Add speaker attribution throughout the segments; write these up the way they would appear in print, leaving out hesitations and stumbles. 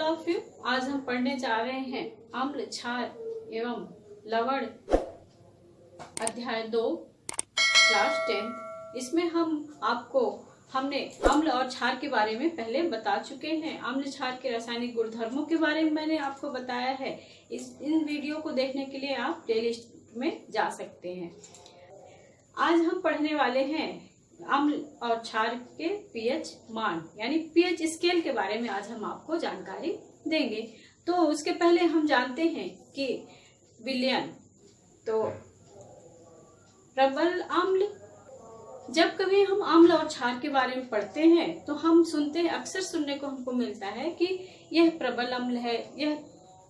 Speaker 1: Of you. आज हम पढ़ने जा रहे हैं अम्ल, क्षार एवं लवण अध्याय 2 क्लास 10। इसमें हमने अम्ल और क्षार के बारे में पहले बता चुके हैं। अम्ल क्षार के रासायनिक गुणधर्मों के बारे में मैंने आपको बताया है। इन वीडियो को देखने के लिए आप प्लेलिस्ट में जा सकते हैं। आज हम पढ़ने वाले हैं अम्ल और क्षार के पीएच मान यानी पीएच स्केल के बारे में आज हम आपको जानकारी देंगे। तो उसके पहले हम जानते हैं कि विलयन, तो प्रबल अम्ल। जब कभी हम अम्ल और क्षार के बारे में पढ़ते हैं तो हम सुनते हैं, अक्सर सुनने को हमको मिलता है कि यह प्रबल अम्ल है, यह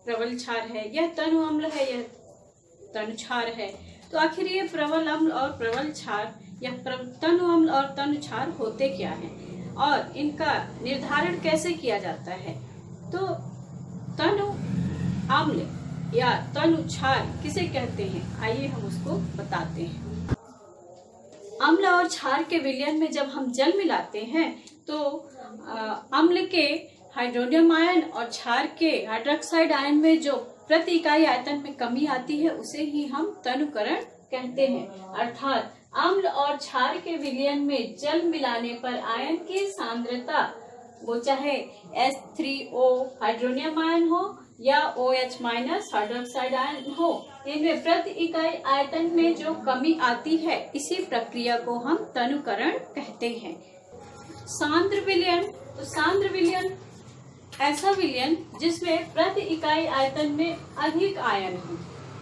Speaker 1: प्रबल क्षार है, यह तनु अम्ल है, यह तनु क्षार है। तो आखिर ये प्रबल अम्ल और प्रबल क्षार या तनु अम्ल और तनु क्षार होते क्या हैं और इनका निर्धारण कैसे किया जाता है? तो तनु अम्ल या तनु क्षार किसे कहते हैं, आइए हम उसको बताते हैं। अम्ल और क्षार के विलयन में जब हम जल मिलाते हैं तो अम्ल के हाइड्रोनियम आयन और क्षार के हाइड्रोक्साइड आयन में जो प्रति इकाई आयतन में कमी आती है उसे ही हम तनुकरण कहते हैं। अर्थात अम्ल और क्षार के विलयन में जल मिलाने पर आयन की सांद्रता, वो चाहे H3O हाइड्रोनियम आयन हो या OH- हाइड्रोक्साइड आयन हो, इनमें प्रति इकाई आयतन में जो कमी आती है इसी प्रक्रिया को हम तनुकरण कहते हैं। सांद्र विलयन, तो सांद्र विलयन ऐसा विलयन जिसमें प्रति इकाई आयतन में अधिक आयन हो।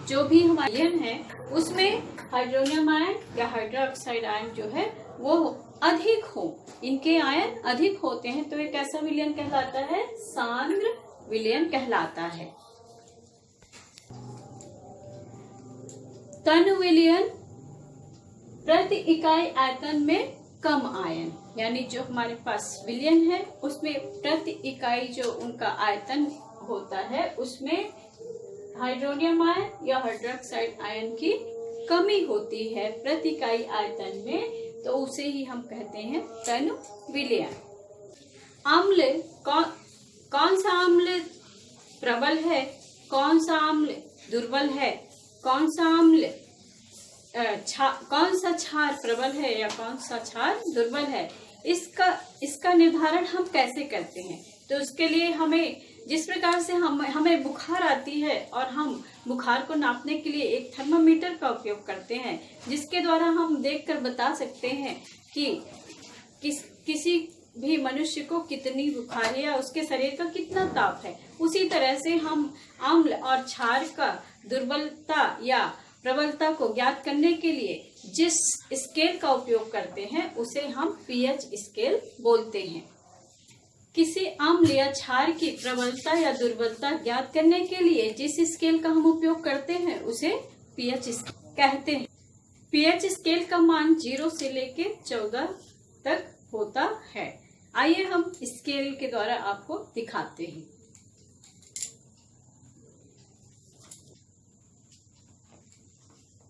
Speaker 1: जो भी हमारा विलयन है उसमें हाइड्रोनियम आयन या हाइड्रोक्साइड आयन जो है वो अधिक हो, इनके आयन अधिक होते हैं तो एक ऐसा विलयन कहलाता है सांद्र विलयन कहलाता है। तनु विलयन प्रति इकाई आयतन में कम आयन, यानी जो हमारे पास विलयन है उसमें प्रति इकाई जो उनका आयतन होता है उसमें हाइड्रोनियम आयन या हाइड्रोक्साइड आयन की कमी होती है प्रति इकाई आयतन में, तो उसे ही हम कहते हैं तनु विलयन। अम्ल, कौन सा अम्ल प्रबल है, कौन सा अम्ल दुर्बल है, कौन सा अम्ल कौन सा क्षार प्रबल है या कौन सा क्षार दुर्बल है, इसका निर्धारण हम कैसे करते हैं? तो उसके लिए हमें जिस प्रकार से हमें बुखार आती है और हम बुखार को नापने के लिए एक थर्मामीटर का उपयोग करते हैं जिसके द्वारा हम देखकर बता सकते हैं कि किसी भी मनुष्य को कितनी बुखार है या उसके शरीर का कितना ताप है, उसी तरह से हम अम्ल और क्षार का दुर्बलता या प्रबलता को ज्ञात करने के लिए जिस स्केल का उपयोग करते हैं उसे हम पीएच स्केल बोलते हैं। किसी अम्ल या क्षार की प्रबलता या दुर्बलता ज्ञात करने के लिए जिस स्केल का हम उपयोग करते हैं उसे पीएच कहते हैं। पीएच स्केल का मान 0 से लेके 14 तक होता है। आइए हम स्केल के द्वारा आपको दिखाते हैं।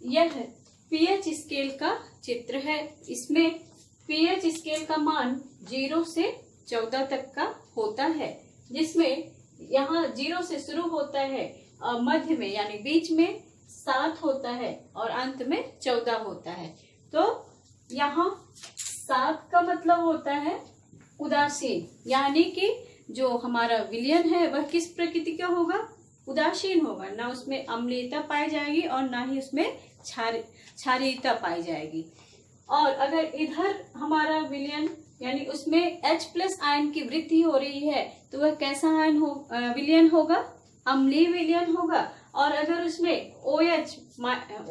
Speaker 1: यह पीएच स्केल का चित्र है। इसमें पीएच स्केल का मान 0 से 14 तक का होता है, जिसमें यहाँ 0 से शुरू होता है और मध्य में यानी बीच में 7 होता है और अंत में 14 होता है। तो यहाँ 7 का मतलब होता है उदासीन, यानी कि जो हमारा विलयन है वह किस प्रकृति का होगा, उदासीन होगा, ना उसमें अम्लीयता पाई जाएगी और ना ही उसमें क्षारीयता पाई जाएगी। और अगर इधर हमारा विलयन यानी उसमें H+ आयन की वृद्धि हो रही है तो वह कैसा विलयन होगा, अम्लीय विलयन होगा। और अगर उसमें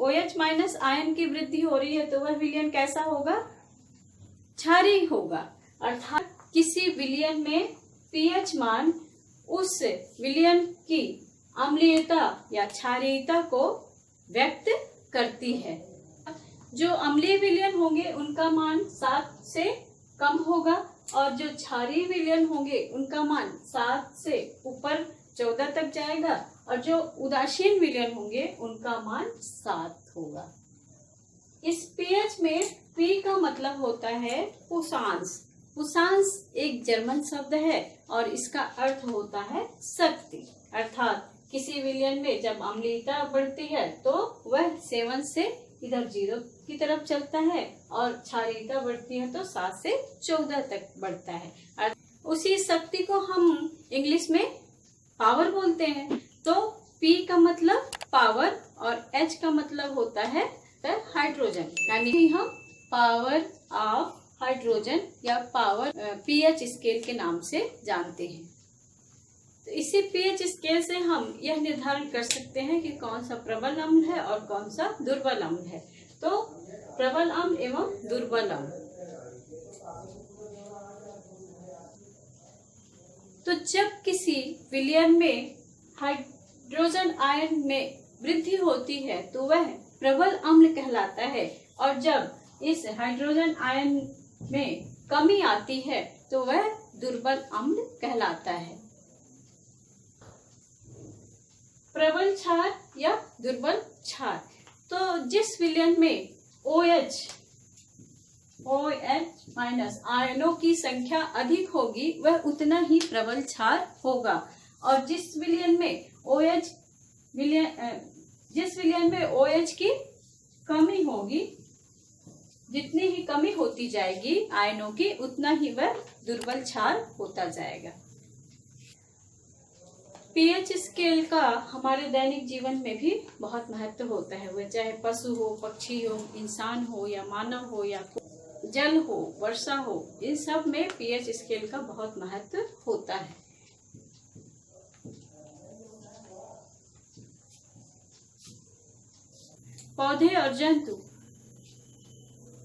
Speaker 1: OH- आयन की वृद्धि हो रही है तो वह विलयन कैसा होगा, क्षारीय होगा। अर्थात किसी विलयन में पीएच मान उस विलयन की अम्लीयता या क्षारीयता को व्यक्त करती है। जो अम्लीय विलयन होंगे उनका मान 7 से कम होगा और जो क्षारीय विलयन होंगे उनका मान 7 से ऊपर 14 तक जाएगा और जो उदासीन विलयन होंगे उनका मान 7 होगा। इस पीएच में P का मतलब होता है पुसांस। पुसांस एक जर्मन शब्द है और इसका अर्थ होता है शक्ति। अर्थात किसी विलयन में जब अम्लीयता बढ़ती है तो वह 7 से इधर 0 की तरफ चलता है और क्षारीयता बढ़ती है तो 7 से 14 तक बढ़ता है। उसी शक्ति को हम इंग्लिश में पावर बोलते हैं। तो P का मतलब पावर और H का मतलब होता है हाइड्रोजन, यानी हम पावर ऑफ हाइड्रोजन या पावर pH स्केल के नाम से जानते हैं। तो इसी pH स्केल से हम यह निर्धारण कर सकते हैं कि कौन सा प्रबल अम्ल है और कौन सा दुर्बल अम्ल है। तो प्रबल अम्ल एवं दुर्बल अम्ल। तो जब किसी विलयन में हाइड्रोजन आयन में वृद्धि होती है तो वह प्रबल अम्ल कहलाता है, और जब इस हाइड्रोजन आयन में कमी आती है तो वह दुर्बल अम्ल कहलाता है। प्रबल क्षार या दुर्बल क्षार। तो जिस विलयन में OH माइनस आयनों की संख्या अधिक होगी वह उतना ही प्रबल क्षार होगा, और जिस विलयन में OH की कमी होगी, जितनी ही कमी होती जाएगी आयनों की उतना ही वह दुर्बल क्षार होता जाएगा। pH स्केल का हमारे दैनिक जीवन में भी बहुत महत्व होता है। वह चाहे पशु हो, पक्षी हो, इंसान हो या मानव हो या जल हो, वर्षा हो, इन सब में pH स्केल का बहुत महत्व होता है। पौधे और जंतु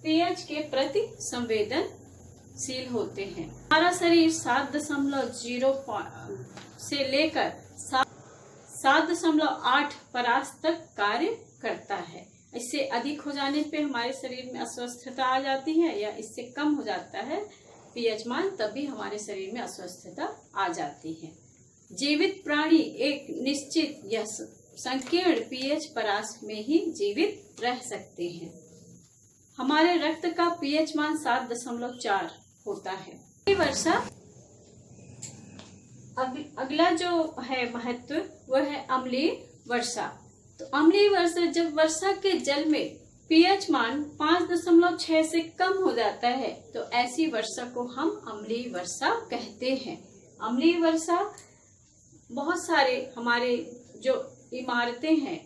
Speaker 1: pH के प्रति संवेदनशील होते हैं। हमारा शरीर 7.0 से लेकर 7.8 परास तक कार्य करता है। इससे अधिक हो जाने पे हमारे शरीर में अस्वस्थता आ जाती है, या इससे कम हो जाता है pH मान, तभी हमारे शरीर में अस्वस्थता आ जाती है। जीवित प्राणी एक निश्चित या संकीर्ण pH परास में ही जीवित रह सकते हैं। हमारे रक्त का pH मान 7.4 होता है। वर्षा अगला जो है महत्व वह है अम्लीय वर्षा। तो अम्लीय वर्षा, जब वर्षा के जल में pH मान 5.6 से कम हो जाता है तो ऐसी वर्षा को हम अम्लीय वर्षा कहते हैं। अम्लीय वर्षा बहुत सारे हमारे जो इमारतें हैं,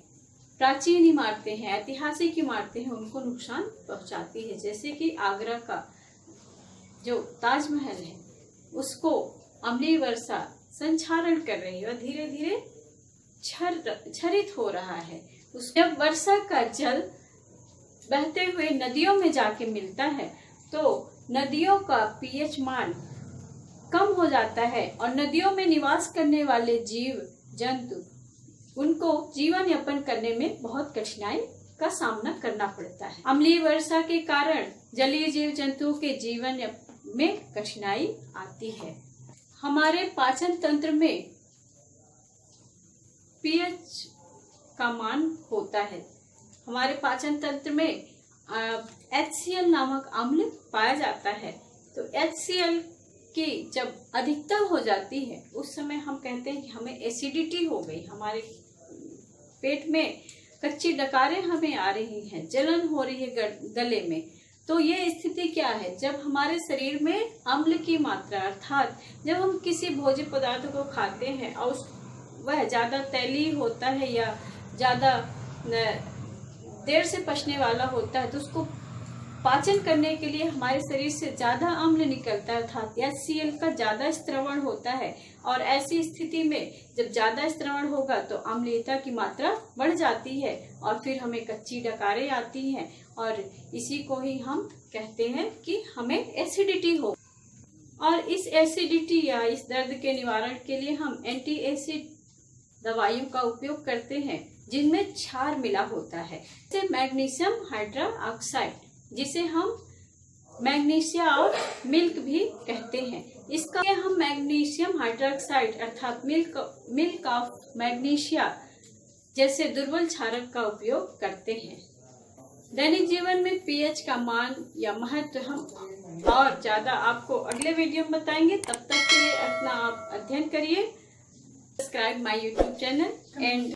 Speaker 1: प्राचीन इमारतें हैं, ऐतिहासिक इमारतें हैं, उनको नुकसान पहुंचाती है। जैसे कि आगरा का जो ताजमहल है उसको अम्लीय वर्षा संक्षारण कर रही है और धीरे धीरे क्षरित हो रहा है। जब वर्षा का जल बहते हुए नदियों में जाके मिलता है तो नदियों का pH मान कम हो जाता है और नदियों में निवास करने वाले जीव जंतु उनको जीवन यापन करने में बहुत कठिनाई का सामना करना पड़ता है। अम्लीय वर्षा के कारण जलीय जीव जंतुओं के जीवन में कठिनाई आती है। हमारे पाचन तंत्र में pH का मान होता है। हमारे पाचन तंत्र में HCl नामक अम्ल पाया जाता है। तो HCl की जब अधिकता हो जाती है उस समय हम कहते हैं कि हमें एसिडिटी हो गई, हमारे पेट में कच्ची डकारें हमें आ रही हैं, जलन हो रही है गले में। तो ये स्थिति क्या है? जब हमारे शरीर में अम्ल की मात्रा, अर्थात जब हम किसी भोज्य पदार्थ को खाते हैं और वह ज़्यादा तैलीय होता है या ज़्यादा देर से पचने वाला होता है तो उसको पाचन करने के लिए हमारे शरीर से ज़्यादा अम्ल निकलता है, अर्थात HCl का ज़्यादा स्त्रवण होता है। और ऐसी स्थिति में जब ज़्यादा स्त्रवण होगा तो अम्लीयता की मात्रा बढ़ जाती है और फिर हमें कच्ची डकारें आती हैं और इसी को ही हम कहते हैं कि हमें एसिडिटी हो। और इस एसिडिटी या इस दर्द के निवारण के लिए हम एंटी एसिड दवाइयों का उपयोग करते हैं जिनमें क्षार मिला होता है, जैसे मैग्नीशियम हाइड्रोक्साइड, जिसे हम मैग्नीशिया और मिल्क भी कहते हैं। इसका हम मैग्नीशियम हाइड्रोक्साइड अर्थात मिल्क ऑफ मैग्नीशिया जैसे दुर्बल क्षारक का उपयोग करते हैं। दैनिक जीवन में पीएच का मान या महत्व हम और ज्यादा आपको अगले वीडियो में बताएंगे। तब तक के लिए अपना आप अध्ययन करिए। Subscribe my YouTube channel and